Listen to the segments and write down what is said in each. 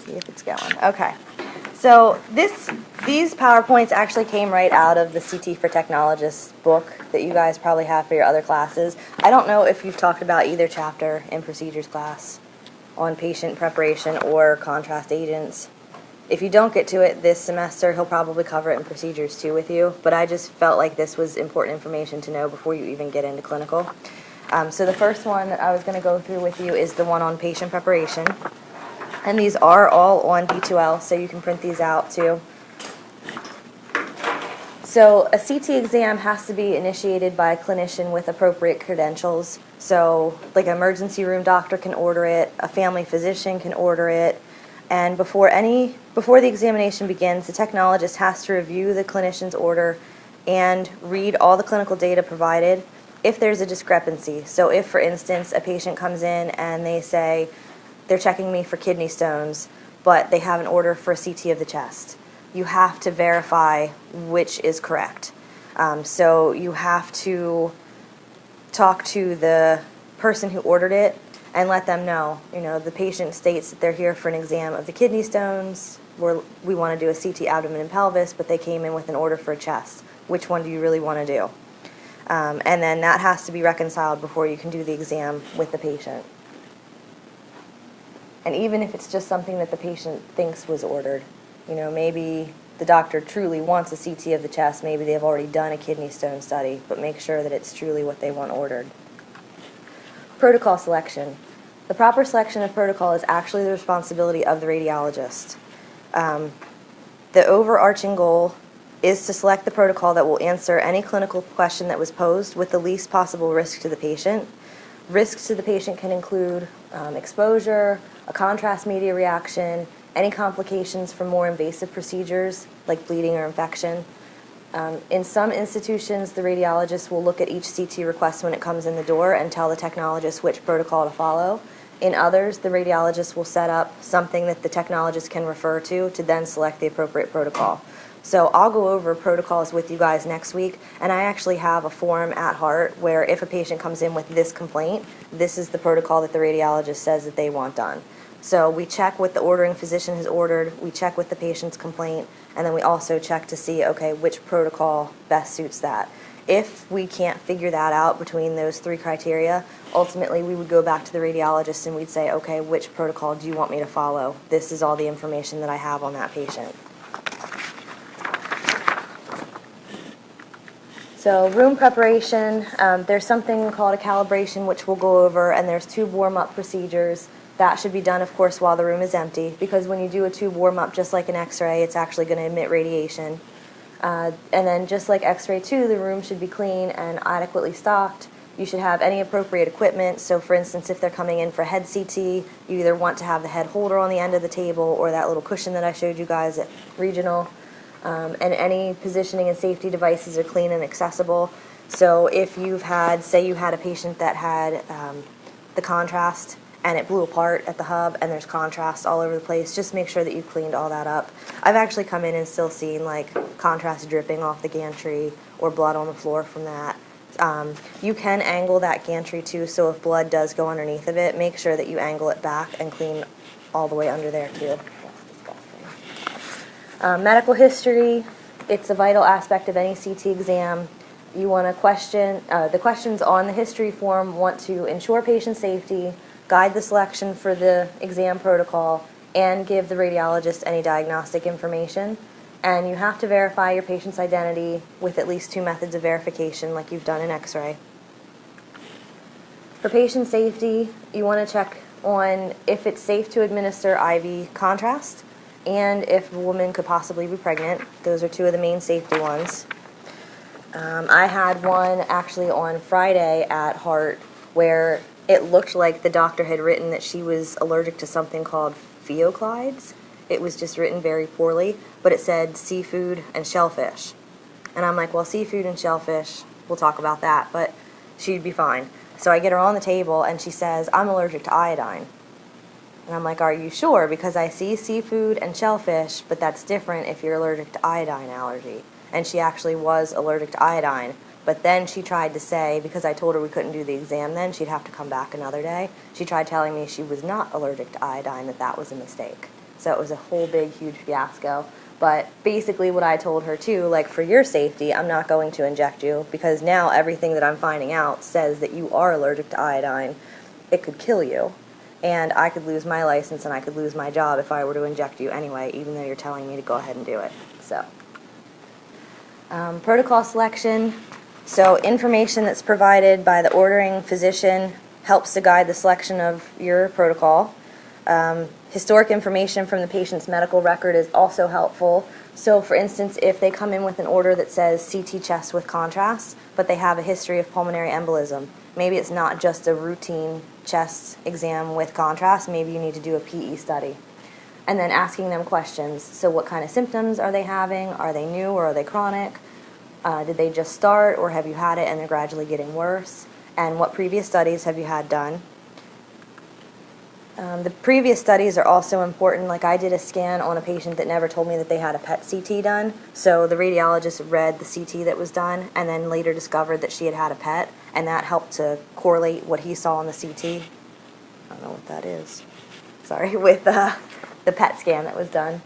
see if it's going. Okay. So these PowerPoints actually came right out of the CT for Technologists book that you guys probably have for your other classes. I don't know if you've talked about either chapter in procedures class on patient preparation or contrast agents. If you don't get to it this semester, he'll probably cover it in procedures too with you, but I just felt like this was important information to know before you even get into clinical. So the first one that I was going to go through with you is the one on patient preparation. And these are all on D2L, so you can print these out too. So a CT exam has to be initiated by a clinician with appropriate credentials. So like an emergency room doctor can order it, a family physician can order it, and before the examination begins, the technologist has to review the clinician's order and read all the clinical data provided if there's a discrepancy. So if, for instance, a patient comes in and they say they're checking me for kidney stones, but they have an order for a CT of the chest, you have to verify which is correct. So you have to talk to the person who ordered it and let them know, the patient states that they're here for an exam of the kidney stones, we want to do a CT abdomen and pelvis, but they came in with an order for a chest. Which one do you really want to do? And then that has to be reconciled before you can do the exam with the patient. And even if it's just something that the patient thinks was ordered, maybe the doctor truly wants a CT of the chest, maybe they've already done a kidney stone study, but make sure that it's truly what they want ordered. Protocol selection. The proper selection of protocol is actually the responsibility of the radiologist. The overarching goal is to select the protocol that will answer any clinical question that was posed with the least possible risk to the patient. Risks to the patient can include exposure, a contrast media reaction, any complications from more invasive procedures like bleeding or infection. In some institutions, the radiologist will look at each CT request when it comes in the door and tell the technologist which protocol to follow. In others, the radiologist will set up something that the technologist can refer to then select the appropriate protocol. So I'll go over protocols with you guys next week, and I actually have a form at Heart where if a patient comes in with this complaint, this is the protocol that the radiologist says that they want done. So we check what the ordering physician has ordered, we check with the patient's complaint, and then we also check to see, okay, which protocol best suits that. If we can't figure that out between those three criteria, ultimately we would go back to the radiologist and we'd say, okay, which protocol do you want me to follow? This is all the information that I have on that patient. So room preparation, there's something called a calibration which we'll go over, and there's tube warm-up procedures. That should be done, of course, while the room is empty, because when you do a tube warm-up, just like an x-ray, it's actually going to emit radiation. And then just like x-ray too, the room should be clean and adequately stocked. You should have any appropriate equipment. So for instance, if they're coming in for head CT, you either want to have the head holder on the end of the table or that little cushion that I showed you guys at regional. And any positioning and safety devices are clean and accessible. So if you've had, say you had a patient that had the contrast and it blew apart at the hub and there's contrast all over the place, just make sure that you cleaned all that up. I've actually come in and still seen like contrast dripping off the gantry or blood on the floor from that. You can angle that gantry too, so if blood does go underneath of it, make sure that you angle it back and clean all the way under there too. Medical history, it's a vital aspect of any CT exam. You want to question, the questions on the history form want to ensure patient safety, guide the selection for the exam protocol, and give the radiologist any diagnostic information. And you have to verify your patient's identity with at least 2 methods of verification like you've done in x-ray. For patient safety, you want to check on if it's safe to administer IV contrast, and if a woman could possibly be pregnant. Those are 2 of the main safety ones. I had one actually on Friday at Heart where it looked like the doctor had written that she was allergic to something called pheoclides. It was just written very poorly, but it said seafood and shellfish. And I'm like, well, seafood and shellfish, we'll talk about that, but she'd be fine. So I get her on the table and she says, I'm allergic to iodine. And I'm like, are you sure? Because I see seafood and shellfish, but that's different if you're allergic to iodine allergy. And she actually was allergic to iodine. But then she tried to say, because I told her we couldn't do the exam then, she'd have to come back another day. She tried telling me she was not allergic to iodine, that was a mistake. So it was a whole big, huge fiasco. But basically what I told her too, like, for your safety, I'm not going to inject you because now everything that I'm finding out says that you are allergic to iodine. It could kill you. And I could lose my license and I could lose my job if I were to inject you anyway, even though you're telling me to go ahead and do it. So, protocol selection. So information that's provided by the ordering physician helps to guide the selection of your protocol. Historic information from the patient's medical record is also helpful. So for instance, if they come in with an order that says CT chest with contrast, but they have a history of pulmonary embolism, maybe it's not just a routine chest exam with contrast, maybe you need to do a PE study. And then asking them questions. So what kind of symptoms are they having? Are they new or are they chronic? Did they just start or have you had it and they're gradually getting worse? And what previous studies have you had done? The previous studies are also important. Like, I did a scan on a patient that never told me that they had a PET CT done. So the radiologist read the CT that was done and then later discovered that she had had a PET, and that helped to correlate what he saw on the CT. I don't know what that is. Sorry, with the PET scan that was done.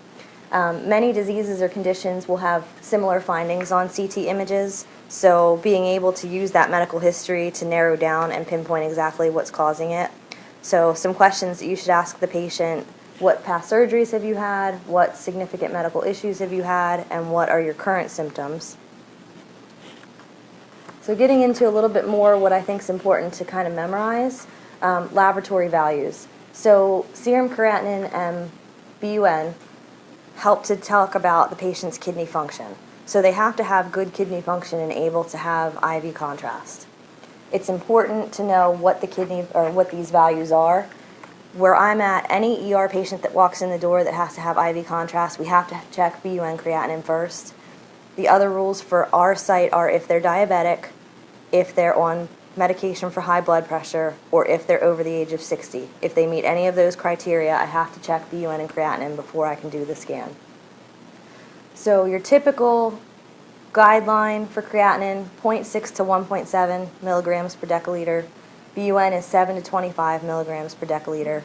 Many diseases or conditions will have similar findings on CT images, so being able to use that medical history to narrow down and pinpoint exactly what's causing it. So some questions that you should ask the patient: what past surgeries have you had, what significant medical issues have you had, and what are your current symptoms? So getting into a little bit more what I think is important to kind of memorize, laboratory values. So serum creatinine and BUN help to talk about the patient's kidney function. So they have to have good kidney function and able to have IV contrast. It's important to know what the kidney or what these values are. Where I'm at, any ER patient that walks in the door that has to have IV contrast, we have to check BUN creatinine first. The other rules for our site are if they're diabetic, if they're on medication for high blood pressure, or if they're over the age of 60. If they meet any of those criteria, I have to check BUN and creatinine before I can do the scan. So your typical guideline for creatinine, 0.6 to 1.7 milligrams per deciliter. BUN is 7 to 25 milligrams per deciliter.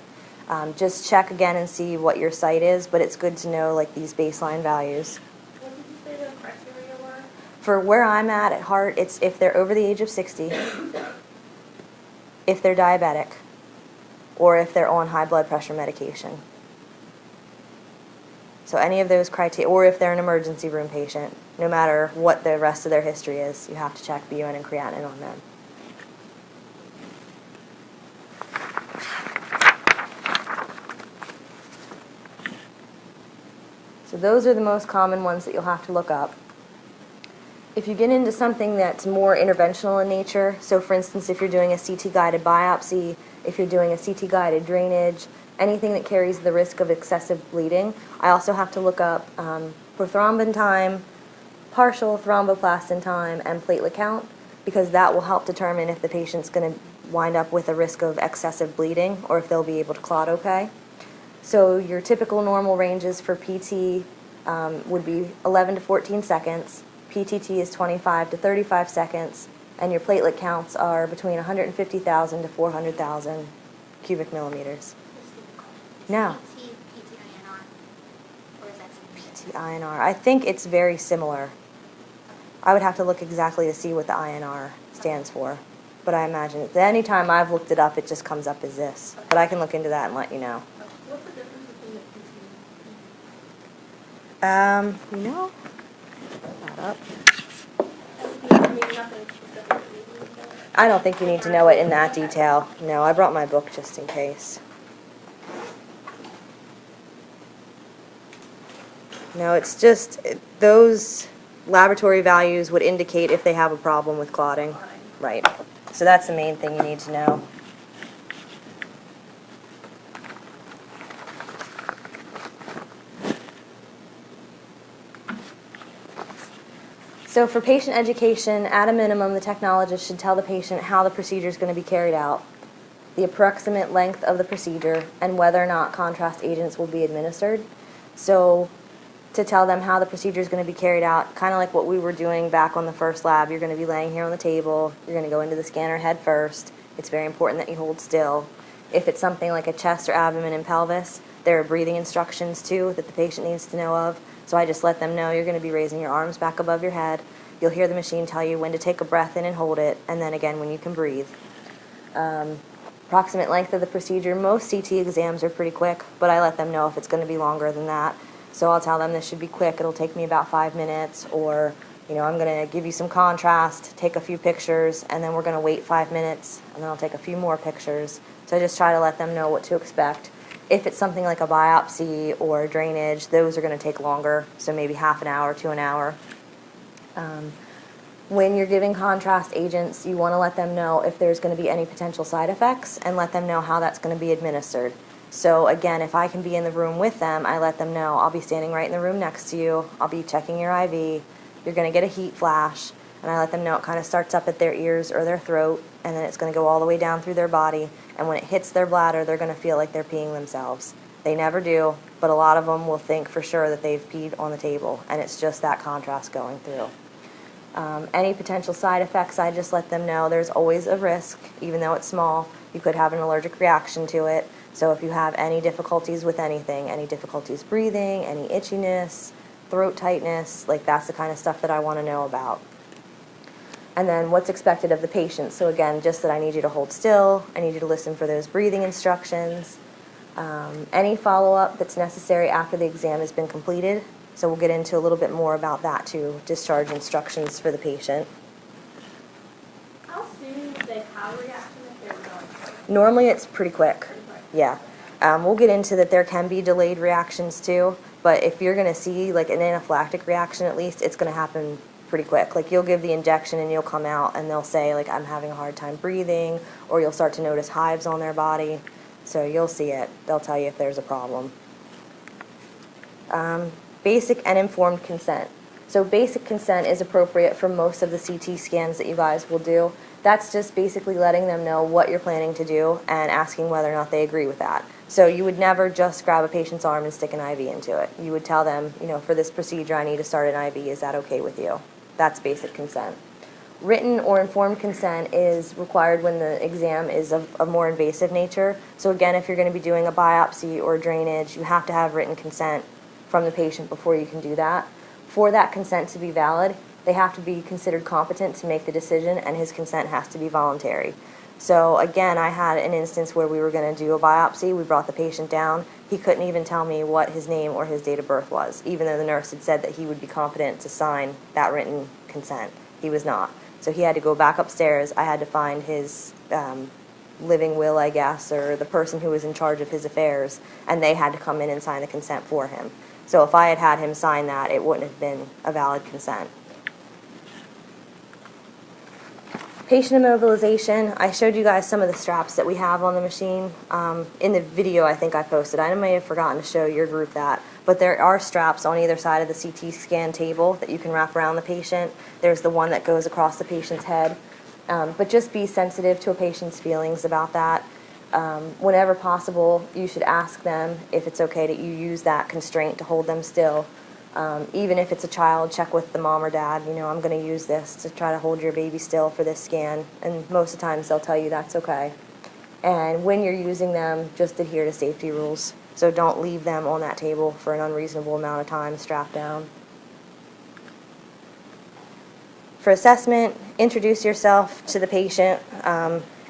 Just check again and see what your site is, but it's good to know like these baseline values. What did you say the criteria were? For where I'm at heart, it's if they're over the age of 60, if they're diabetic, or if they're on high blood pressure medication. So any of those criteria, or if they're an emergency room patient, no matter what the rest of their history is, you have to check BUN and creatinine on them. So those are the most common ones that you'll have to look up. If you get into something that's more interventional in nature, so for instance, if you're doing a CT-guided biopsy, if you're doing a CT-guided drainage, anything that carries the risk of excessive bleeding, I also have to look up prothrombin time, partial thromboplastin time, and platelet count, because that will help determine if the patient's going to wind up with a risk of excessive bleeding or if they'll be able to clot okay. So your typical normal ranges for PT would be 11 to 14 seconds, PTT is 25 to 35 seconds, and your platelet counts are between 150,000 to 400,000 cubic millimeters. No. PT-INR, or is that something? PT-INR. I think it's very similar. I would have to look exactly to see what the INR stands for, but I imagine at any time I've looked it up, it just comes up as this. But I can look into that and let you know. What's the difference between the PT and You know, look that up. I mean, nothing specifically. I don't think you need to know it in that detail. No, I brought my book just in case. No, it's just those laboratory values would indicate if they have a problem with clotting. Right. So that's the main thing you need to know. So for patient education, at a minimum, the technologist should tell the patient how the procedure is going to be carried out, the approximate length of the procedure, and whether or not contrast agents will be administered. So to tell them how the procedure is going to be carried out, kind of like what we were doing back on the first lab. You're going to be laying here on the table. You're going to go into the scanner head first. It's very important that you hold still. If it's something like a chest or abdomen and pelvis, there are breathing instructions too that the patient needs to know of. So I just let them know you're going to be raising your arms back above your head. You'll hear the machine tell you when to take a breath in and hold it, and then again when you can breathe. Approximate length of the procedure, most CT exams are pretty quick, but I let them know if it's going to be longer than that. So I'll tell them this should be quick, it'll take me about 5 minutes, or I'm going to give you some contrast, take a few pictures, and then we're going to wait 5 minutes, and then I'll take a few more pictures. So I just try to let them know what to expect. If it's something like a biopsy or drainage, those are going to take longer, so maybe half an hour to an hour. When you're giving contrast agents, you want to let them know if there's going to be any potential side effects and let them know how that's going to be administered. So again, if I can be in the room with them, I let them know I'll be standing right in the room next to you, I'll be checking your IV, you're going to get a heat flash, and I let them know it kind of starts up at their ears or their throat, and then it's going to go all the way down through their body, and when it hits their bladder, they're going to feel like they're peeing themselves. They never do, but a lot of them will think for sure that they've peed on the table, and it's just that contrast going through. Any potential side effects, I just let them know there's always a risk, even though it's small. You could have an allergic reaction to it. So if you have any difficulties with anything, any difficulties breathing, any itchiness, throat tightness, like that's the kind of stuff that I want to know about. And then what's expected of the patient. So again, just that I need you to hold still, I need you to listen for those breathing instructions. Any follow-up that's necessary after the exam has been completed. So we'll get into a little bit more about that too, discharge instructions for the patient. How soon would they have a reaction if they were going? Normally it's pretty quick. Yeah. We'll get into that there can be delayed reactions too, but if you're going to see like an anaphylactic reaction at least, it's going to happen pretty quick. Like you'll give the injection and you'll come out and they'll say like I'm having a hard time breathing, or you'll start to notice hives on their body. So you'll see it. They'll tell you if there's a problem. Basic and informed consent. So basic consent is appropriate for most of the CT scans that you guys will do. That's just basically letting them know what you're planning to do and asking whether or not they agree with that. So you would never just grab a patient's arm and stick an IV into it. You would tell them, for this procedure I need to start an IV. Is that okay with you? That's basic consent. Written or informed consent is required when the exam is of a more invasive nature. So again, if you're going to be doing a biopsy or drainage, you have to have written consent from the patient before you can do that. For that consent to be valid, they have to be considered competent to make the decision, and his consent has to be voluntary. So again, I had an instance where we were going to do a biopsy. We brought the patient down. He couldn't even tell me what his name or his date of birth was, even though the nurse had said that he would be competent to sign that written consent. He was not. So he had to go back upstairs. I had to find his living will, I guess, or the person who was in charge of his affairs, and they had to come in and sign the consent for him. So if I had had him sign that, it wouldn't have been a valid consent. Patient immobilization, I showed you guys some of the straps that we have on the machine. In the video I think I posted, I may have forgotten to show your group that, but there are straps on either side of the CT scan table that you can wrap around the patient. There's the one that goes across the patient's head. But just be sensitive to a patient's feelings about that. Whenever possible, you should ask them if it's okay that you use that constraint to hold them still. Even if it's a child, check with the mom or dad, I'm going to use this to try to hold your baby still for this scan. And most of the times they'll tell you that's okay. And when you're using them, just adhere to safety rules. So don't leave them on that table for an unreasonable amount of time strapped down. For assessment, introduce yourself to the patient.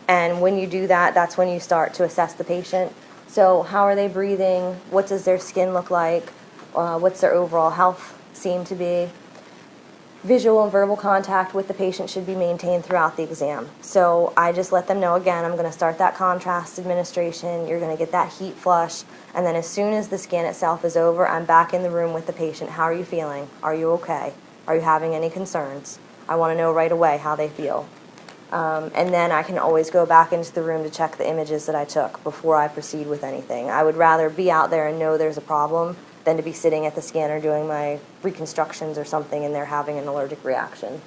And when you do that, that's when you start to assess the patient. So how are they breathing? What does their skin look like? What's their overall health seem to be? Visual and verbal contact with the patient should be maintained throughout the exam. So I just let them know, again, I'm going to start that contrast administration. You're going to get that heat flush. And then as soon as the scan itself is over, I'm back in the room with the patient. How are you feeling? Are you okay? Are you having any concerns? I want to know right away how they feel. And then I can always go back into the room to check the images that I took before I proceed with anything. I would rather be out there and know there's a problem than to be sitting at the scanner doing my reconstructions or something and they're having an allergic reaction.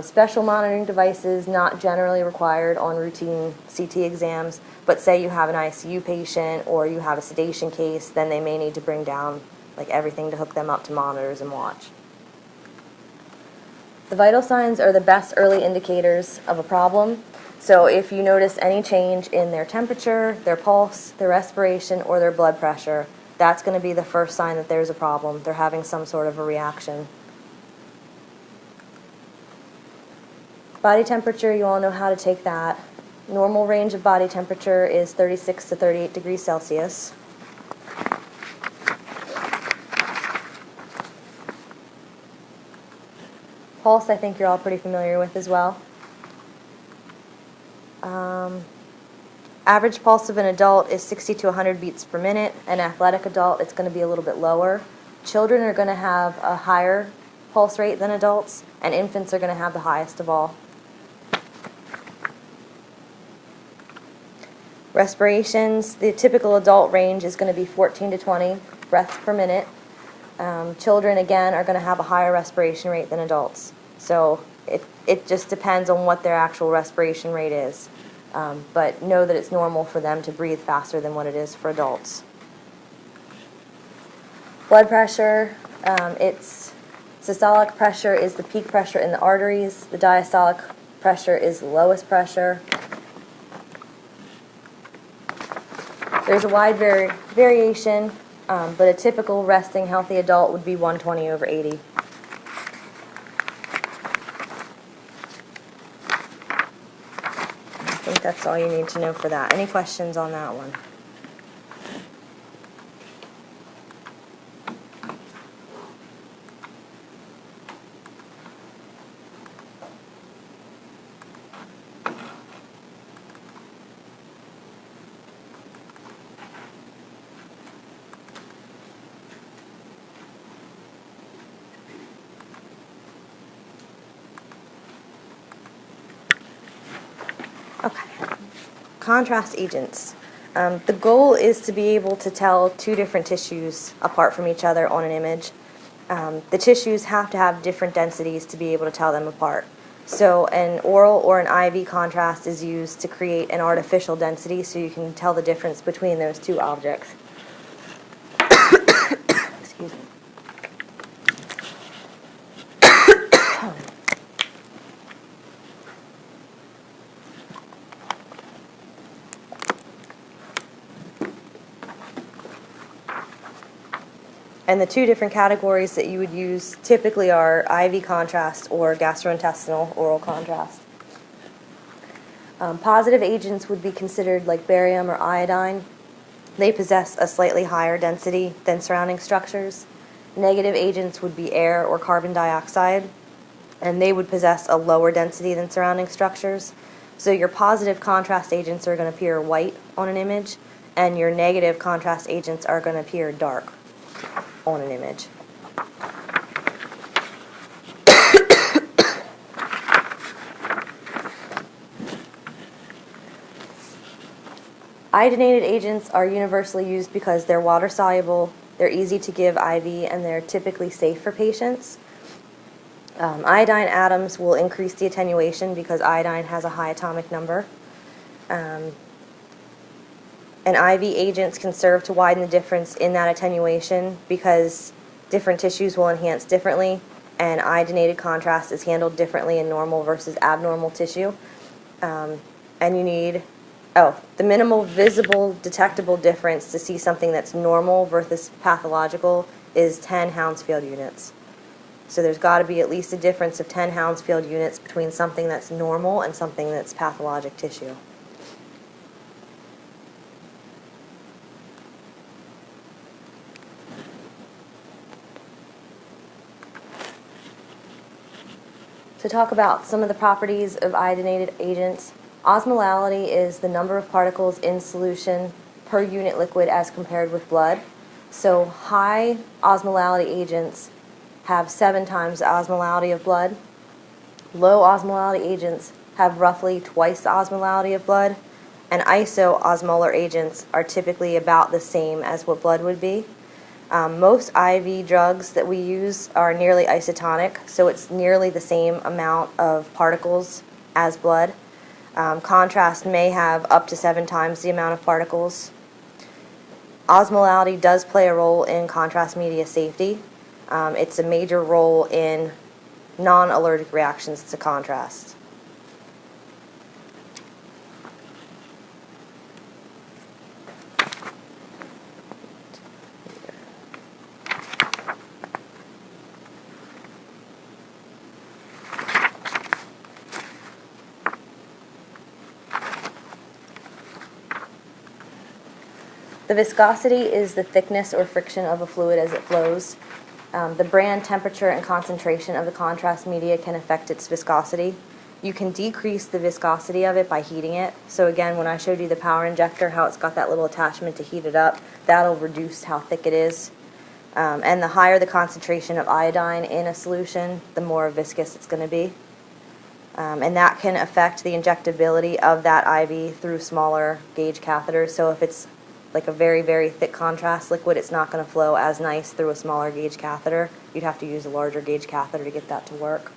Special monitoring devices not generally required on routine CT exams, but say you have an ICU patient or you have a sedation case, then they may need to bring down like everything to hook them up to monitors and watch. The vital signs are the best early indicators of a problem. So if you notice any change in their temperature, their pulse, their respiration, or their blood pressure, that's going to be the first sign that there's a problem. They're having some sort of a reaction. Body temperature, you all know how to take that. Normal range of body temperature is 36 to 38 degrees Celsius. Pulse, I think you're all pretty familiar with as well. Average pulse of an adult is 60 to 100 beats per minute. An athletic adult, it's going to be a little bit lower. Children are going to have a higher pulse rate than adults, and infants are going to have the highest of all. Respirations, the typical adult range is going to be 14 to 20 breaths per minute. Children, again, are going to have a higher respiration rate than adults. So it just depends on what their actual respiration rate is. But know that it's normal for them to breathe faster than what it is for adults. Blood pressure, systolic pressure is the peak pressure in the arteries. The diastolic pressure is the lowest pressure. There's a wide variation, but a typical resting healthy adult would be 120/80. I think that's all you need to know for that. Any questions on that one? Okay. Contrast agents. The goal is to be able to tell two different tissues apart from each other on an image. The tissues have to have different densities to be able to tell them apart. So an oral or an IV contrast is used to create an artificial density so you can tell the difference between those two objects. Excuse me. And the two different categories that you would use typically are IV contrast or gastrointestinal oral contrast. Positive agents would be considered like barium or iodine. They possess a slightly higher density than surrounding structures. Negative agents would be air or carbon dioxide, and they would possess a lower density than surrounding structures. So your positive contrast agents are going to appear white on an image, and your negative contrast agents are going to appear dark on an image. Iodinated agents are universally used because they're water soluble, they're easy to give IV, and they're typically safe for patients. Iodine atoms will increase the attenuation because iodine has a high atomic number. And IV agents can serve to widen the difference in that attenuation because different tissues will enhance differently, and iodinated contrast is handled differently in normal versus abnormal tissue. And you need, the minimal visible detectable difference to see something that's normal versus pathological is 10 Hounsfield units. So there's got to be at least a difference of 10 Hounsfield units between something that's normal and something that's pathologic tissue. To talk about some of the properties of iodinated agents, osmolality is the number of particles in solution per unit liquid as compared with blood. So high osmolality agents have 7 times the osmolality of blood. Low osmolality agents have roughly twice the osmolality of blood, and isoosmolar agents are typically about the same as what blood would be. Most IV drugs that we use are nearly isotonic, so it's nearly the same amount of particles as blood. Contrast may have up to 7 times the amount of particles. Osmolality does play a role in contrast media safety. It's a major role in non-allergic reactions to contrast. viscosity is the thickness or friction of a fluid as it flows. The brand, temperature, and concentration of the contrast media can affect its viscosity. You can decrease the viscosity of it by heating it. So again, when I showed you the power injector, how it's got that little attachment to heat it up, that'll reduce how thick it is. And the higher the concentration of iodine in a solution, the more viscous it's going to be. And that can affect the injectability of that IV through smaller gauge catheters. So if it's like a very, very thick contrast liquid, it's not going to flow as nice through a smaller gauge catheter. You'd have to use a larger gauge catheter to get that to work.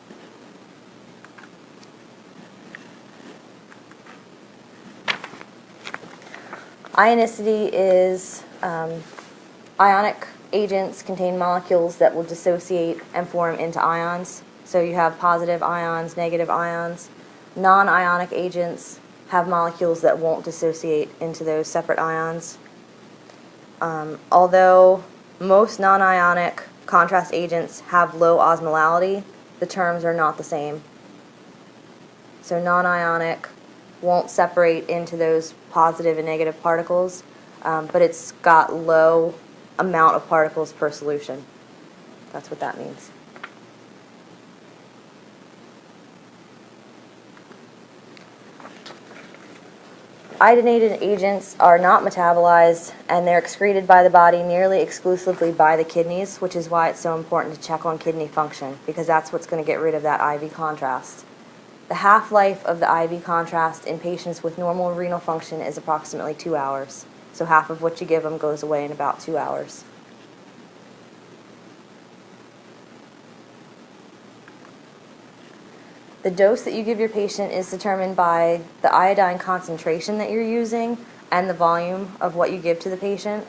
Ionicity is ionic agents contain molecules that will dissociate and form into ions. So you have positive ions, negative ions. Non-ionic agents have molecules that won't dissociate into those separate ions. Although most non-ionic contrast agents have low osmolality, the terms are not the same. So non-ionic won't separate into those positive and negative particles, but it's got low amount of particles per solution. That's what that means. Iodinated agents are not metabolized, and they're excreted by the body nearly exclusively by the kidneys, which is why it's so important to check on kidney function, because that's what's going to get rid of that IV contrast. The half-life of the IV contrast in patients with normal renal function is approximately 2 hours. So half of what you give them goes away in about 2 hours. The dose that you give your patient is determined by the iodine concentration that you're using and the volume of what you give to the patient.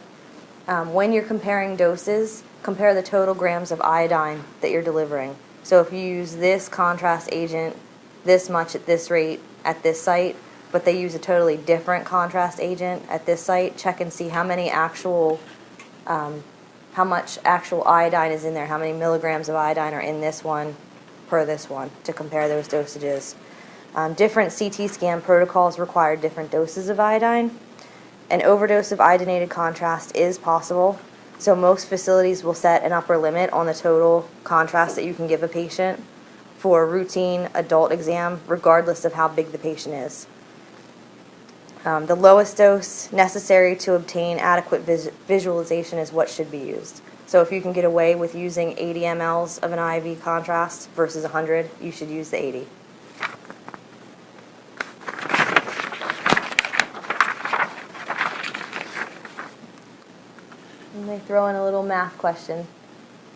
When you're comparing doses, compare the total grams of iodine that you're delivering. So if you use this contrast agent this much at this rate at this site, but they use a totally different contrast agent at this site, check and see how many actual, how much actual iodine is in there, how many milligrams of iodine are in this one per this one, to compare those dosages. Different CT scan protocols require different doses of iodine. An overdose of iodinated contrast is possible, so most facilities will set an upper limit on the total contrast that you can give a patient for a routine adult exam, regardless of how big the patient is. The lowest dose necessary to obtain adequate visualization is what should be used. So if you can get away with using 80 mLs of an IV contrast versus 100, you should use the 80. Let me throw in a little math question.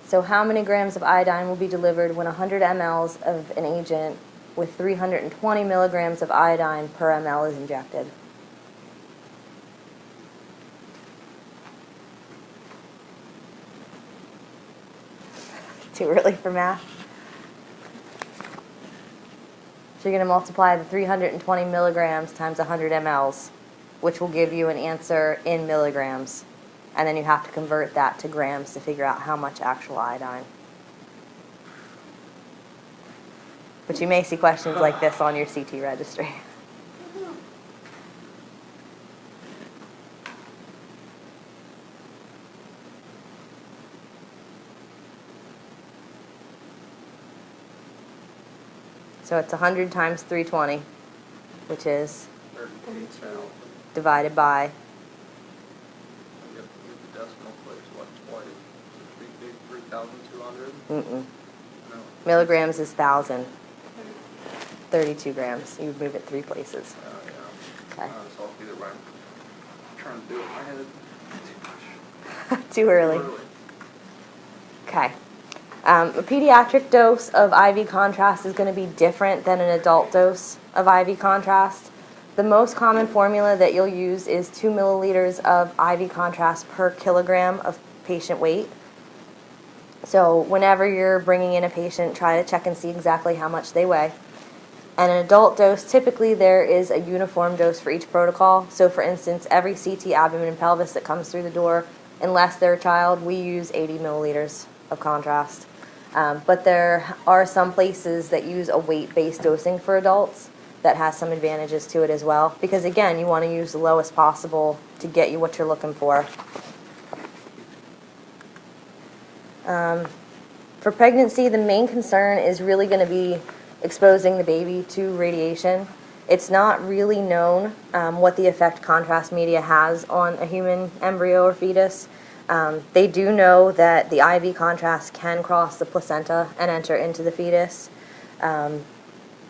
So how many grams of iodine will be delivered when 100 mLs of an agent with 320 milligrams of iodine per ml is injected? Too early for math? So you're going to multiply the 320 milligrams times 100 mLs, which will give you an answer in milligrams. And then you have to convert that to grams to figure out how much actual iodine. But you may see questions like this on your CT registry. So it's 100 times 320, which is divided by. The decimal place, what, twice? So 3,200? Mm-mm. No. Milligrams is 1,000. 32 grams. You move it 3 places. Yeah. Okay. So I'll be the right. I'm trying to do it in my head. Too much. Too early. Okay. A pediatric dose of IV contrast is going to be different than an adult dose of IV contrast. The most common formula that you'll use is 2 milliliters of IV contrast per kilogram of patient weight. So whenever you're bringing in a patient, try to check and see exactly how much they weigh. And an adult dose, typically there is a uniform dose for each protocol. So for instance, every CT abdomen and pelvis that comes through the door, unless they're a child, we use 80 milliliters of contrast. But there are some places that use a weight-based dosing for adults. that has some advantages to it as well. Because again, you want to use the lowest possible to get you what you're looking for. For pregnancy, the main concern is really going to be exposing the baby to radiation. It's not really known what the effect contrast media has on a human embryo or fetus. They do know that the IV contrast can cross the placenta and enter into the fetus.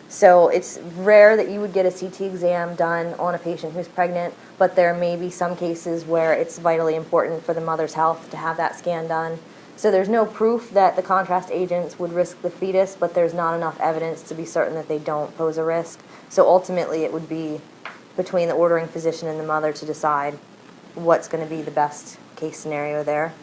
So it's rare that you would get a CT exam done on a patient who's pregnant, but there may be some cases where it's vitally important for the mother's health to have that scan done. So there's no proof that the contrast agents would risk the fetus, but there's not enough evidence to be certain that they don't pose a risk. So ultimately it would be between the ordering physician and the mother to decide what's going to be the best case scenario there.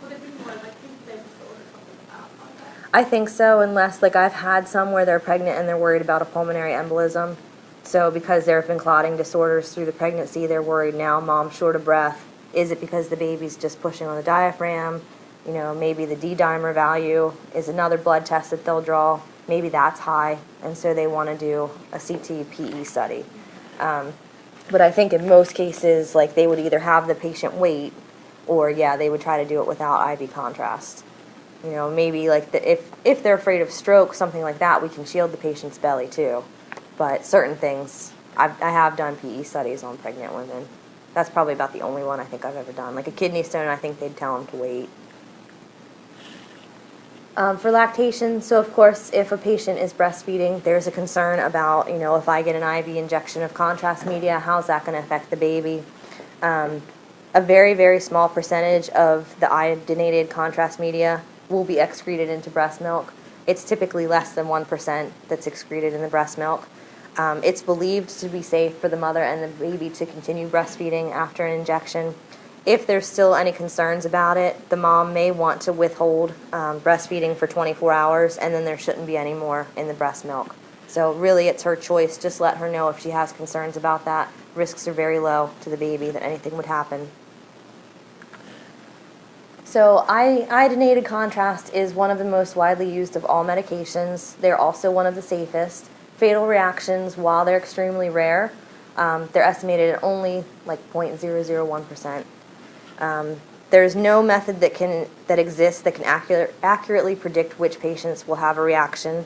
Would it be more likely they just order something without contact? I think so, unless, like, I've had some where they're pregnant and they're worried about a pulmonary embolism. So because there have been clotting disorders through the pregnancy, they're worried now, mom's short of breath. Is it because the baby's just pushing on the diaphragm? You know, maybe the D-dimer value is another blood test that they'll draw. Maybe that's high, and so they want to do a CT-PE study. But I think in most cases, like, they would either have the patient wait, or, yeah, they would try to do it without IV contrast. You know, maybe, like, if they're afraid of stroke, something like that, we can shield the patient's belly, too. But certain things, I have done PE studies on pregnant women. That's probably about the only one I think I've ever done. Like a kidney stone, I think they'd tell them to wait. For lactation, so of course, if a patient is breastfeeding, there's a concern about, you know, if I get an IV injection of contrast media, how's that going to affect the baby? A very, very small percentage of the iodinated contrast media will be excreted into breast milk. It's typically less than 1% that's excreted in the breast milk. It's believed to be safe for the mother and the baby to continue breastfeeding after an injection. If there's still any concerns about it, the mom may want to withhold breastfeeding for 24 hours, and then there shouldn't be any more in the breast milk. So really, it's her choice. Just let her know if she has concerns about that. Risks are very low to the baby that anything would happen. So iodinated contrast is one of the most widely used of all medications. They're also one of the safest. Fatal reactions, while they're extremely rare, they're estimated at only like 0.001%. There's no method that exists that can accurately predict which patients will have a reaction.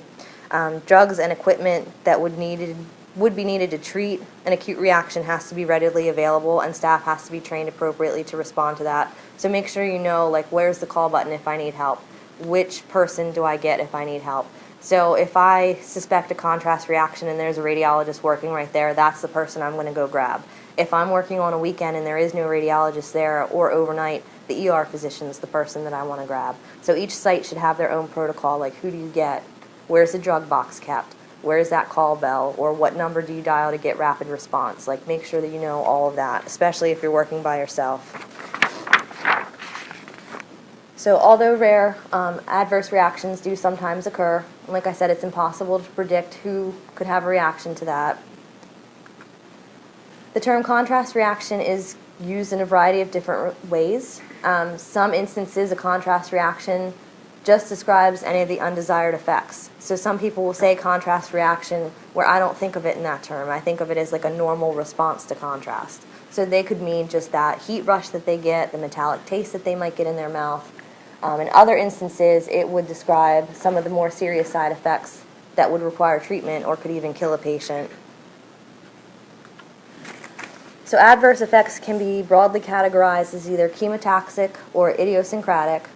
Drugs and equipment that would be needed to treat an acute reaction has to be readily available, and staff has to be trained appropriately to respond to that. So make sure you know, like, where's the call button if I need help? Which person do I get if I need help? So if I suspect a contrast reaction and there's a radiologist working right there, that's the person I'm going to go grab. If I'm working on a weekend and there is no radiologist there, or overnight, the ER physician's the person that I want to grab. So each site should have their own protocol, like who do you get? Where's the drug box kept? Where's that call bell? Or what number do you dial to get rapid response? Like, make sure that you know all of that, especially if you're working by yourself. So although rare, adverse reactions do sometimes occur. And like I said, it's impossible to predict who could have a reaction to that. The term contrast reaction is used in a variety of different ways. Some instances, a contrast reaction just describes any of the undesired effects. So some people will say contrast reaction where I don't think of it in that term. I think of it as like a normal response to contrast. So they could mean just that heat rush that they get, the metallic taste that they might get in their mouth. In other instances, it would describe some of the more serious side effects that would require treatment or could even kill a patient. So adverse effects can be broadly categorized as either chemotoxic or idiosyncratic.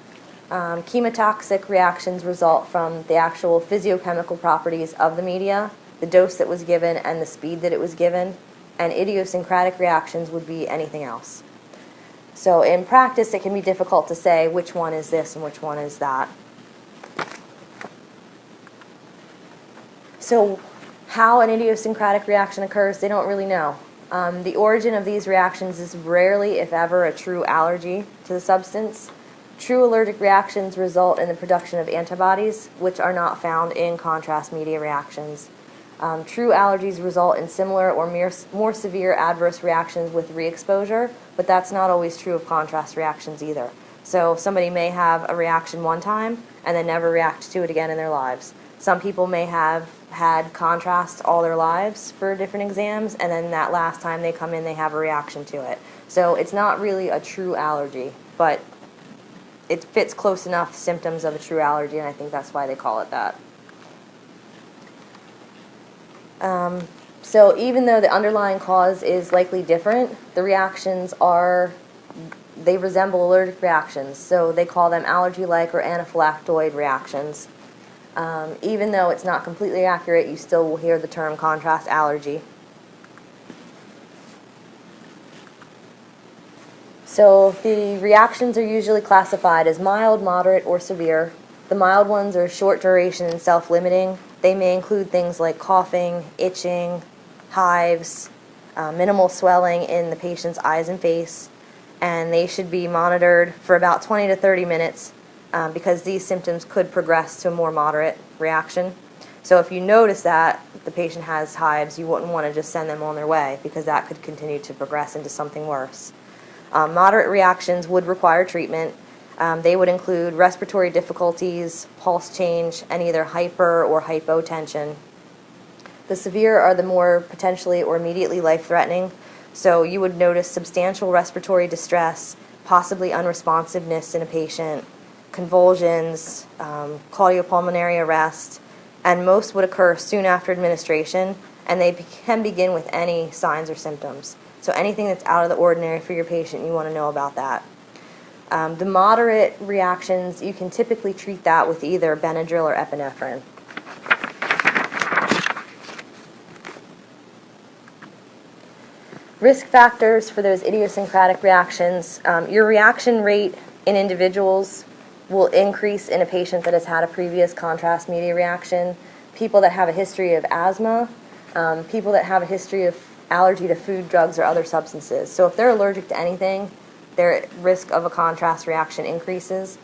Chemotoxic reactions result from the actual physiochemical properties of the media, the dose that was given, and the speed that it was given. And idiosyncratic reactions would be anything else. So in practice, it can be difficult to say which one is this and which one is that. So how an idiosyncratic reaction occurs, they don't really know. The origin of these reactions is rarely, if ever, a true allergy to the substance. True allergic reactions result in the production of antibodies, which are not found in contrast media reactions. True allergies result in similar or more severe adverse reactions with re-exposure, but that's not always true of contrast reactions either. So somebody may have a reaction one time and then never react to it again in their lives. Some people may have had contrast all their lives for different exams, and then that last time they come in, they have a reaction to it. So it's not really a true allergy, but it fits close enough symptoms of a true allergy, and I think that's why they call it that. So even though the underlying cause is likely different, the reactions they resemble allergic reactions, so they call them allergy-like or anaphylactoid reactions. Even though it's not completely accurate, you still will hear the term contrast allergy. So the reactions are usually classified as mild, moderate, or severe. The mild ones are short duration and self-limiting. They may include things like coughing, itching, hives, minimal swelling in the patient's eyes and face, and they should be monitored for about 20 to 30 minutes because these symptoms could progress to a more moderate reaction. So if you notice that the patient has hives, you wouldn't want to just send them on their way because that could continue to progress into something worse. Moderate reactions would require treatment. They would include respiratory difficulties, pulse change, and either hyper or hypotension. The severe are the more potentially or immediately life-threatening. So you would notice substantial respiratory distress, possibly unresponsiveness in a patient, convulsions, cardiopulmonary arrest, and most would occur soon after administration, and they can begin with any signs or symptoms. So anything that's out of the ordinary for your patient, you want to know about that. The moderate reactions, you can typically treat that with either Benadryl or epinephrine. Risk factors for those idiosyncratic reactions. Your reaction rate in individuals will increase in a patient that has had a previous contrast media reaction, people that have a history of asthma, people that have a history of allergy to food, drugs, or other substances. So if they're allergic to anything, their risk of a contrast reaction increases.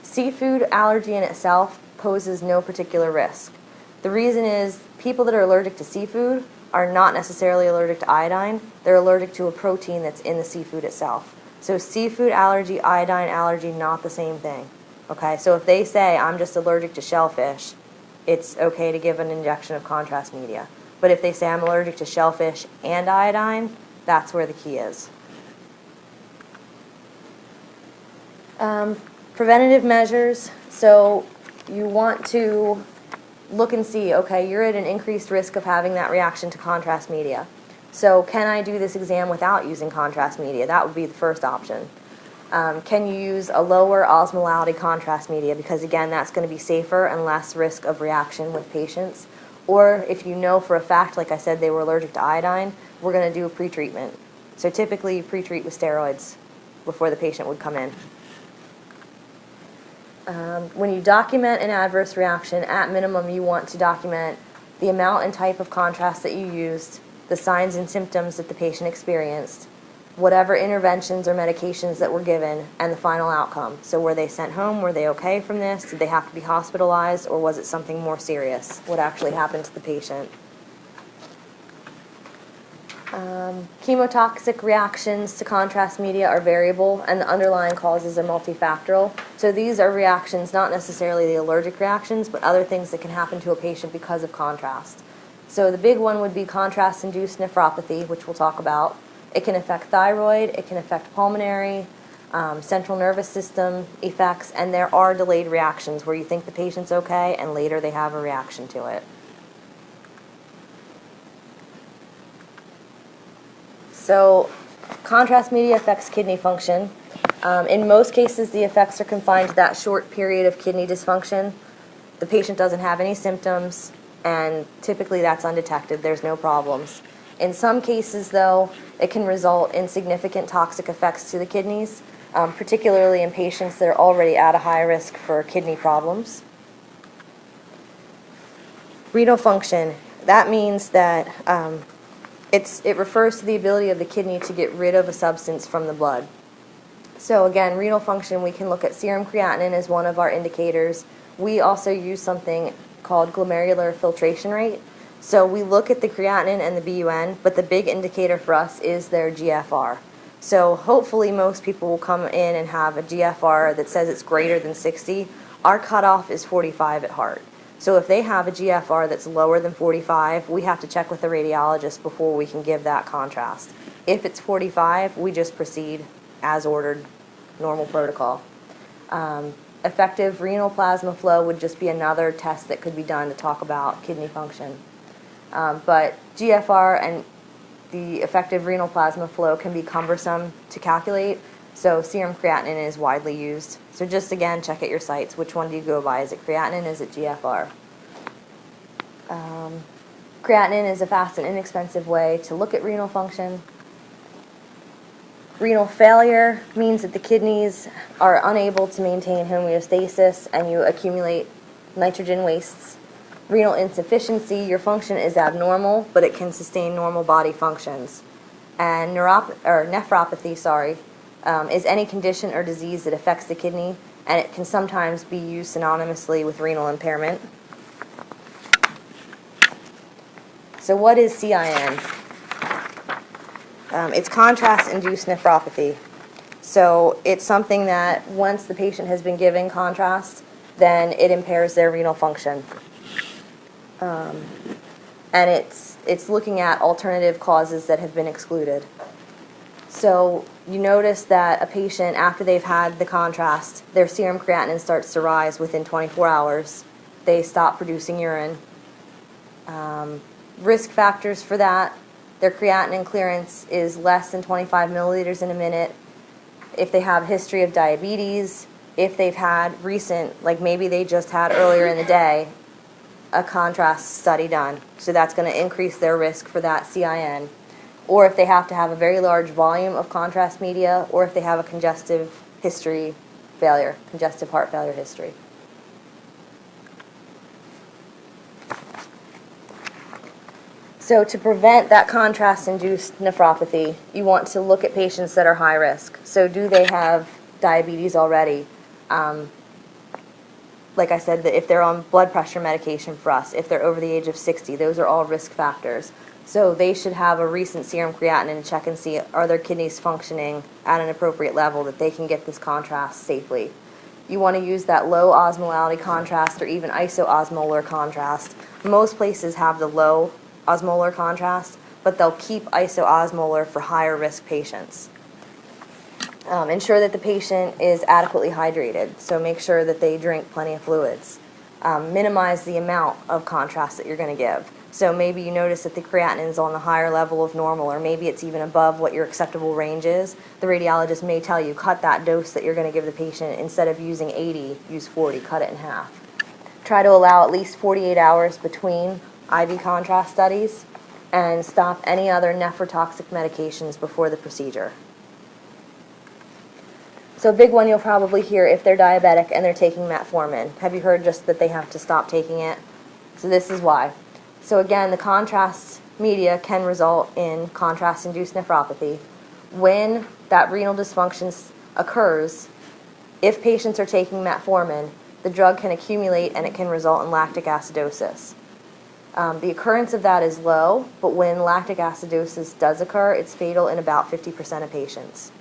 Seafood allergy in itself poses no particular risk. The reason is people that are allergic to seafood are not necessarily allergic to iodine. They're allergic to a protein that's in the seafood itself. So seafood allergy, iodine allergy, not the same thing. Okay, so if they say, I'm just allergic to shellfish, it's okay to give an injection of contrast media. But if they say, I'm allergic to shellfish and iodine, that's where the key is. Preventative measures. So you want to look and see, okay, you're at an increased risk of having that reaction to contrast media. So can I do this exam without using contrast media? That would be the first option. Can you use a lower osmolality contrast media? Because again, that's going to be safer and less risk of reaction with patients. Or if you know for a fact, like I said, they were allergic to iodine, we're going to do a pre-treatment. So typically you pre-treat with steroids before the patient would come in. When you document an adverse reaction, at minimum you want to document the amount and type of contrast that you used, the signs and symptoms that the patient experienced, whatever interventions or medications that were given, and the final outcome. So were they sent home? Were they okay from this? Did they have to be hospitalized? Or was it something more serious? What actually happened to the patient? Chemotoxic reactions to contrast media are variable, and the underlying causes are multifactorial. So these are reactions, not necessarily the allergic reactions, but other things that can happen to a patient because of contrast. So the big one would be contrast-induced nephropathy, which we'll talk about. It can affect thyroid, it can affect pulmonary, central nervous system effects, and there are delayed reactions where you think the patient's okay and later they have a reaction to it. So contrast media affects kidney function. In most cases, the effects are confined to that short period of kidney dysfunction. The patient doesn't have any symptoms, and typically that's undetected. There's no problems. In some cases, though, it can result in significant toxic effects to the kidneys, particularly in patients that are already at a high risk for kidney problems. Renal function, that means that it refers to the ability of the kidney to get rid of a substance from the blood. So again, renal function, we can look at serum creatinine as one of our indicators. We also use something called glomerular filtration rate. So we look at the creatinine and the BUN, but the big indicator for us is their GFR. So hopefully most people will come in and have a GFR that says it's greater than 60. Our cutoff is 45 at heart. So if they have a GFR that's lower than 45, we have to check with the radiologist before we can give that contrast. If it's 45, we just proceed as ordered, normal protocol. Effective renal plasma flow would just be another test that could be done to talk about kidney function. But GFR and the effective renal plasma flow can be cumbersome to calculate, so serum creatinine is widely used. So just again, check at your sites. Which one do you go by? Is it creatinine? Is it GFR? Creatinine is a fast and inexpensive way to look at renal function. Renal failure means that the kidneys are unable to maintain homeostasis and you accumulate nitrogen wastes. Renal insufficiency, your function is abnormal, but it can sustain normal body functions. And nephropathy, is any condition or disease that affects the kidney, and it can sometimes be used synonymously with renal impairment. So what is CIN? It's contrast-induced nephropathy. So it's something that once the patient has been given contrast, then it impairs their renal function. And it's looking at alternative causes that have been excluded. So you notice that a patient, after they've had the contrast, their serum creatinine starts to rise within 24 hours. They stop producing urine. Risk factors for that: their creatinine clearance is less than 25 milliliters in a minute. If they have a history of diabetes, if they've had recent, like maybe they just had earlier in the day, a contrast study done. So that's going to increase their risk for that CIN. Or if they have to have a very large volume of contrast media, or if they have a congestive heart failure history. So to prevent that contrast-induced nephropathy, you want to look at patients that are high risk. So do they have diabetes already? Like I said, that if they're on blood pressure medication for us, if they're over the age of 60, those are all risk factors. So they should have a recent serum creatinine to check and see, are their kidneys functioning at an appropriate level that they can get this contrast safely. You want to use that low osmolality contrast or even isoosmolar contrast. Most places have the low osmolar contrast, but they'll keep isoosmolar for higher risk patients. Ensure that the patient is adequately hydrated, so make sure that they drink plenty of fluids. Minimize the amount of contrast that you're going to give. So maybe you notice that the creatinine is on the higher level of normal, or maybe it's even above what your acceptable range is. The radiologist may tell you, cut that dose that you're going to give the patient. Instead of using 80, use 40, cut it in half. Try to allow at least 48 hours between IV contrast studies, and stop any other nephrotoxic medications before the procedure. So a big one you'll probably hear if they're diabetic and they're taking metformin. Have you heard just that they have to stop taking it? So this is why. So again, the contrast media can result in contrast-induced nephropathy. When that renal dysfunction occurs, if patients are taking metformin, the drug can accumulate and it can result in lactic acidosis. The occurrence of that is low, but when lactic acidosis does occur, it's fatal in about 50% of patients.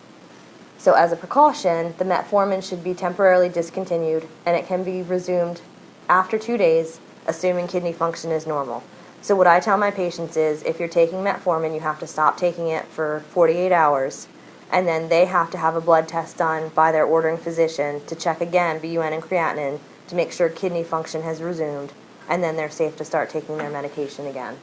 So as a precaution, the metformin should be temporarily discontinued, and it can be resumed after 2 days, assuming kidney function is normal. So what I tell my patients is, if you're taking metformin, you have to stop taking it for 48 hours, and then they have to have a blood test done by their ordering physician to check again BUN and creatinine to make sure kidney function has resumed, and then they're safe to start taking their medication again.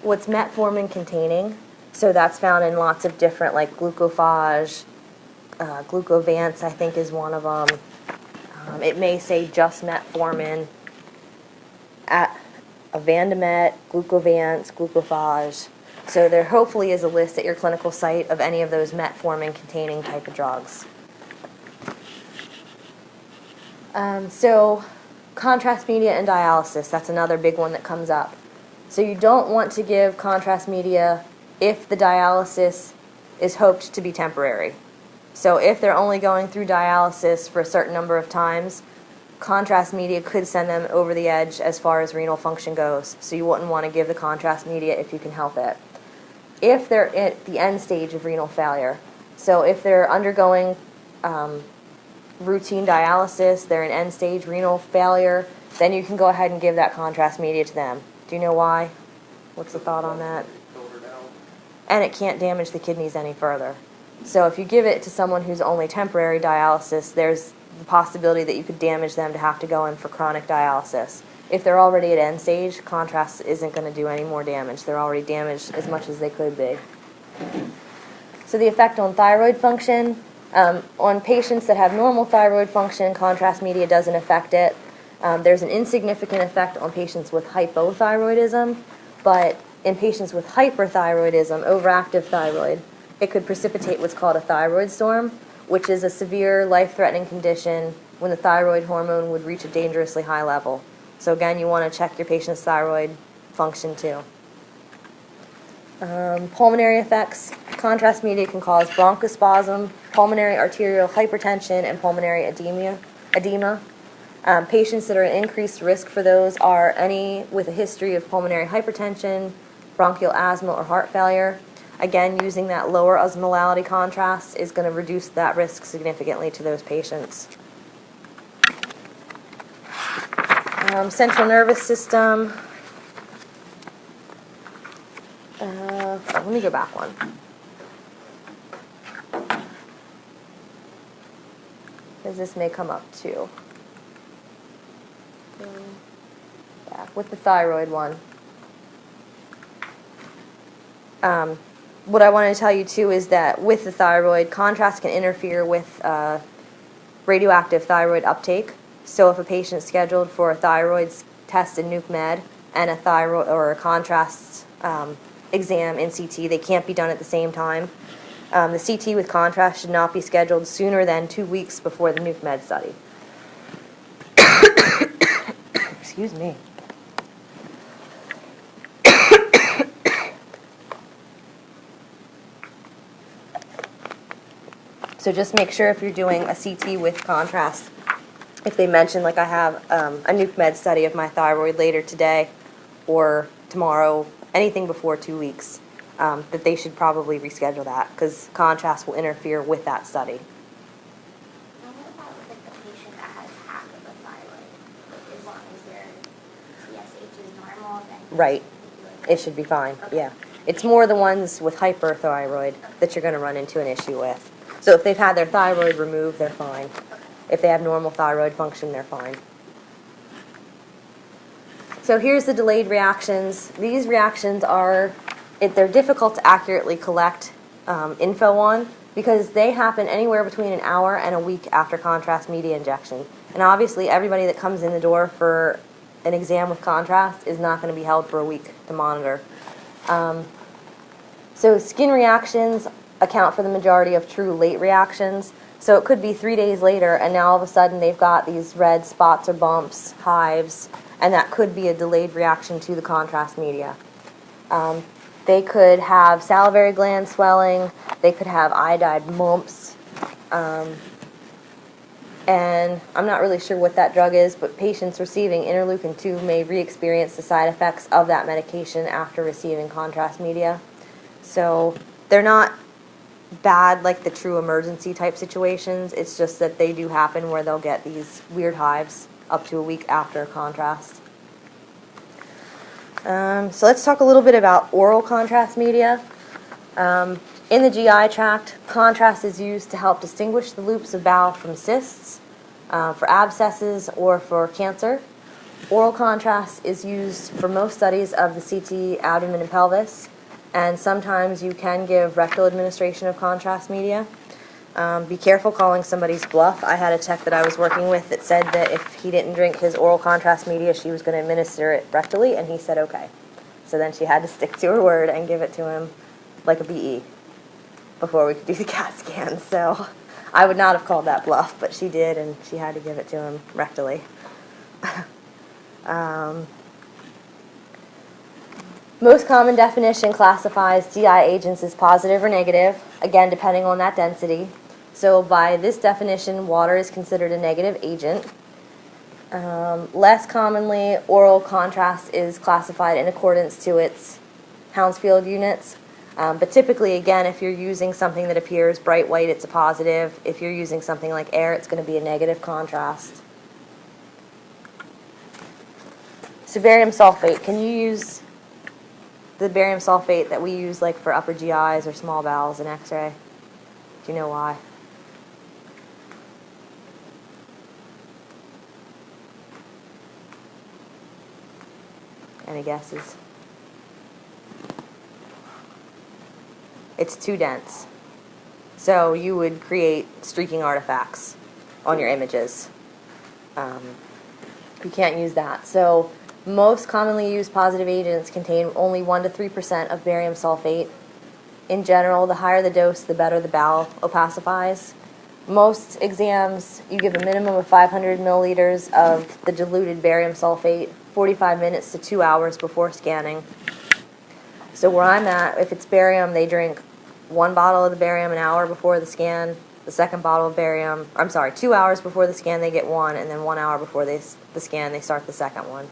What's metformin containing? So that's found in lots of different, like glucophage, glucovance I think is one of them. It may say just metformin, Avandamet, glucovance, glucophage. So there hopefully is a list at your clinical site of any of those metformin containing type of drugs. So contrast media and dialysis, that's another big one that comes up. So you don't want to give contrast media if the dialysis is hoped to be temporary. So if they're only going through dialysis for a certain number of times, contrast media could send them over the edge as far as renal function goes. So you wouldn't want to give the contrast media if you can help it. If they're at the end stage of renal failure, so if they're undergoing routine dialysis, they're in end-stage renal failure, then you can go ahead and give that contrast media to them. Do you know why? What's the thought on that? Filtered out. And it can't damage the kidneys any further. So if you give it to someone who's only temporary dialysis, there's the possibility that you could damage them to have to go in for chronic dialysis. If they're already at end stage, contrast isn't going to do any more damage. They're already damaged as much as they could be. So the effect on thyroid function, on patients that have normal thyroid function, contrast media doesn't affect it. There's an insignificant effect on patients with hypothyroidism, but in patients with hyperthyroidism, overactive thyroid, it could precipitate what's called a thyroid storm, which is a severe life-threatening condition when the thyroid hormone would reach a dangerously high level. So again, you want to check your patient's thyroid function too. Pulmonary effects. Contrast media can cause bronchospasm, pulmonary arterial hypertension, and pulmonary edema. Patients that are at increased risk for those are any with a history of pulmonary hypertension, bronchial asthma, or heart failure. Again, using that lower osmolality contrast is going to reduce that risk significantly to those patients. Central nervous system. Let me go back one. Because this may come up too. Yeah, with the thyroid one. What I wanted to tell you too is that with the thyroid, contrast can interfere with radioactive thyroid uptake. So if a patient is scheduled for a thyroid test in Nuke Med and a thyroid or a contrast exam in CT, they can't be done at the same time. The CT with contrast should not be scheduled sooner than 2 weeks before the Nuke Med study. Excuse me. So just make sure if you're doing a CT with contrast, if they mention, like I have a Nuke Med study of my thyroid later today or tomorrow, anything before 2 weeks, that they should probably reschedule that because contrast will interfere with that study. And what about like the patient that has half of the thyroid? Like, as long as their TSH is normal, then Right. it It should be fine, Okay. yeah. It's more the ones with hyperthyroid that you're going to run into an issue with. So if they've had their thyroid removed, they're fine. If they have normal thyroid function, they're fine. So here's the delayed reactions. These reactions are, they're difficult to accurately collect info on because they happen anywhere between an hour and a week after contrast media injection. And obviously everybody that comes in the door for an exam with contrast is not going to be held for a week to monitor. So skin reactions account for the majority of true late reactions. So it could be 3 days later and now all of a sudden they've got these red spots or bumps, hives, and that could be a delayed reaction to the contrast media. They could have salivary gland swelling, they could have iodide mumps, and I'm not really sure what that drug is, but patients receiving interleukin-2 may re-experience the side effects of that medication after receiving contrast media. So they're not bad like the true emergency type situations. It's just that they do happen where they'll get these weird hives up to a week after contrast. So let's talk a little bit about oral contrast media. In the GI tract, contrast is used to help distinguish the loops of bowel from cysts, for abscesses, or for cancer. Oral contrast is used for most studies of the CT, abdomen, and pelvis, and sometimes you can give rectal administration of contrast media. Be careful calling somebody's bluff. I had a tech that I was working with that said that if he didn't drink his oral contrast media, she was going to administer it rectally, and he said okay. So then she had to stick to her word and give it to him like a BE before we could do the CAT scan. So I would not have called that bluff, but she did, and she had to give it to him rectally. Most common definition classifies GI agents as positive or negative, again depending on that density. So by this definition, water is considered a negative agent. Less commonly, oral contrast is classified in accordance to its Hounsfield units. But typically, again, if you're using something that appears bright white, it's a positive. If you're using something like air, it's going to be a negative contrast. So barium sulfate, can you use the barium sulfate that we use like for upper GIs or small bowels in X-ray? Do you know why? Any guesses? It's too dense. So you would create streaking artifacts on your images. You can't use that. So most commonly used positive agents contain only 1 to 3% of barium sulfate. In general, the higher the dose, the better the bowel opacifies. Most exams, you give a minimum of 500 milliliters of the diluted barium sulfate 45 minutes to 2 hours before scanning. So where I'm at, if it's barium, they drink 1 bottle of the barium an hour before the scan, the second bottle of barium, 2 hours before the scan they get 1, and then 1 hour before the scan they start the second one.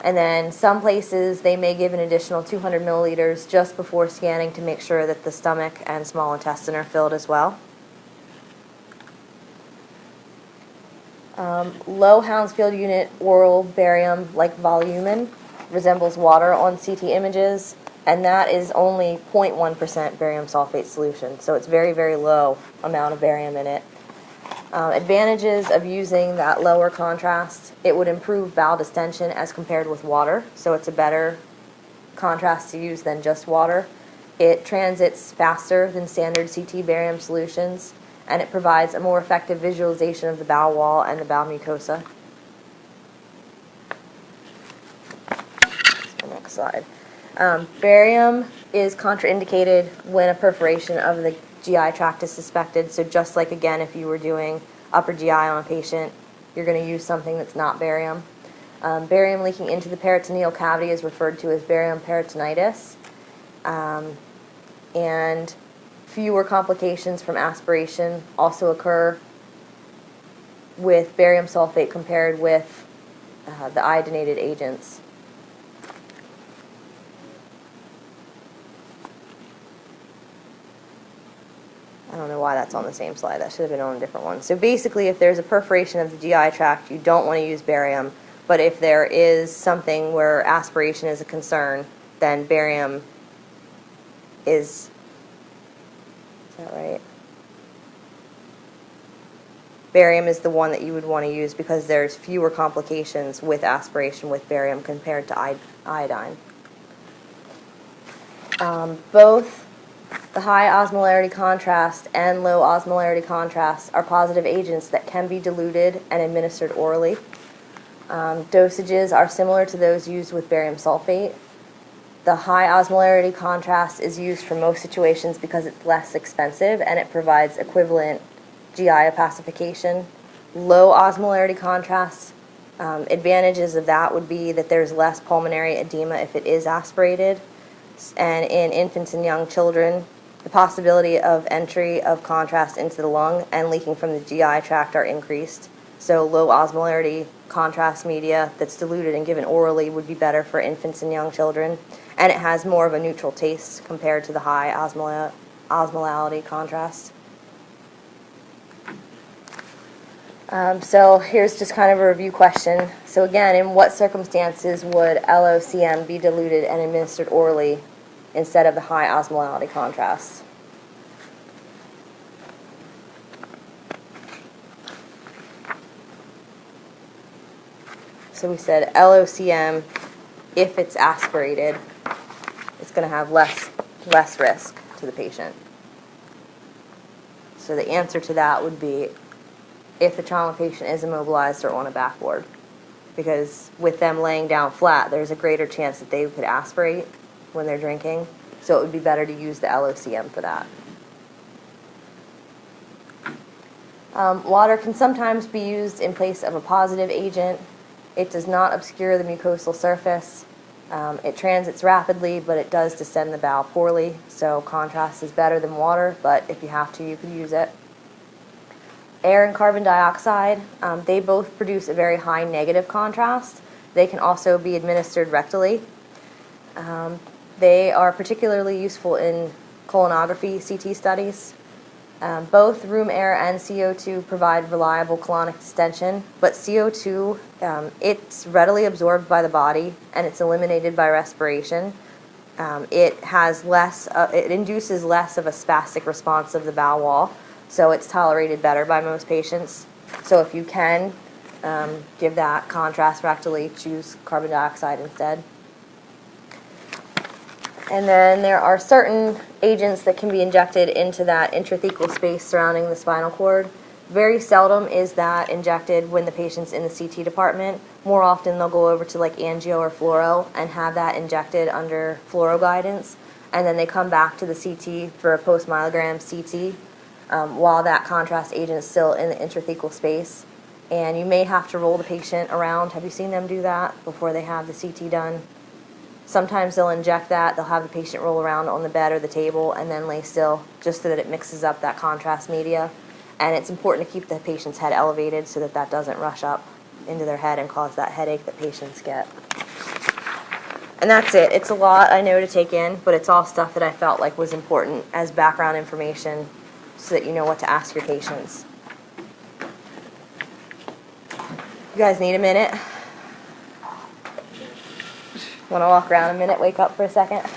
And then some places they may give an additional 200 milliliters just before scanning to make sure that the stomach and small intestine are filled as well. Low Hounsfield unit oral barium, like volumen, resembles water on CT images, and that is only 0.1% barium sulfate solution, so it's very, very low amount of barium in it. Advantages of using that lower contrast: it would improve bowel distension as compared with water, so it's a better contrast to use than just water. It transits faster than standard CT barium solutions, and it provides a more effective visualization of the bowel wall and the bowel mucosa. The next slide. Barium is contraindicated when a perforation of the GI tract is suspected. So just like, again, if you were doing upper GI on a patient, you're going to use something that's not barium. Barium leaking into the peritoneal cavity is referred to as barium peritonitis. And fewer complications from aspiration also occur with barium sulfate compared with the iodinated agents. I don't know why that's on the same slide. That should have been on a different one. So basically, if there's a perforation of the GI tract, you don't want to use barium. But if there is something where aspiration is a concern, then barium is that right? Barium is the one that you would want to use because there's fewer complications with aspiration with barium compared to iodine. Both the high osmolarity contrast and low osmolarity contrast are positive agents that can be diluted and administered orally. Dosages are similar to those used with barium sulfate. The high osmolarity contrast is used for most situations because it's less expensive and it provides equivalent GI opacification. Low osmolarity contrast, advantages of that would be that there's less pulmonary edema if it is aspirated. And in infants and young children, the possibility of entry of contrast into the lung and leaking from the GI tract are increased. So low osmolarity contrast media that's diluted and given orally would be better for infants and young children. And it has more of a neutral taste compared to the high osmolality contrast. So here's just kind of a review question. So again, in what circumstances would LOCM be diluted and administered orally instead of the high osmolality contrast? So we said LOCM, if it's aspirated, it's going to have less risk to the patient. So the answer to that would be if the trauma patient is immobilized or on a backboard. Because with them laying down flat, there's a greater chance that they could aspirate when they're drinking. So it would be better to use the LOCM for that. Water can sometimes be used in place of a positive agent. It does not obscure the mucosal surface. It transits rapidly, but it does descend the bowel poorly. So contrast is better than water, but if you have to, you could use it. Air and carbon dioxide, they both produce a very high negative contrast. They can also be administered rectally. They are particularly useful in colonography CT studies. Both room air and CO2 provide reliable colonic distension, but CO2, it's readily absorbed by the body and it's eliminated by respiration. It induces less of a spastic response of the bowel wall, so it's tolerated better by most patients. So if you can give that contrast rectally, choose carbon dioxide instead. And then there are certain agents that can be injected into that intrathecal space surrounding the spinal cord. Very seldom is that injected when the patient's in the CT department. More often they'll go over to like angio or fluoro and have that injected under fluoro guidance. And then they come back to the CT for a post-myelogram CT while that contrast agent is still in the intrathecal space. And you may have to roll the patient around. Have you seen them do that before they have the CT done? Sometimes they'll inject that, they'll have the patient roll around on the bed or the table and then lay still just so that it mixes up that contrast media. And it's important to keep the patient's head elevated so that that doesn't rush up into their head and cause that headache that patients get. And that's it. It's a lot, I know, to take in, but it's all stuff that I felt like was important as background information so that you know what to ask your patients. You guys need a minute? Want to walk around a minute, wake up for a second?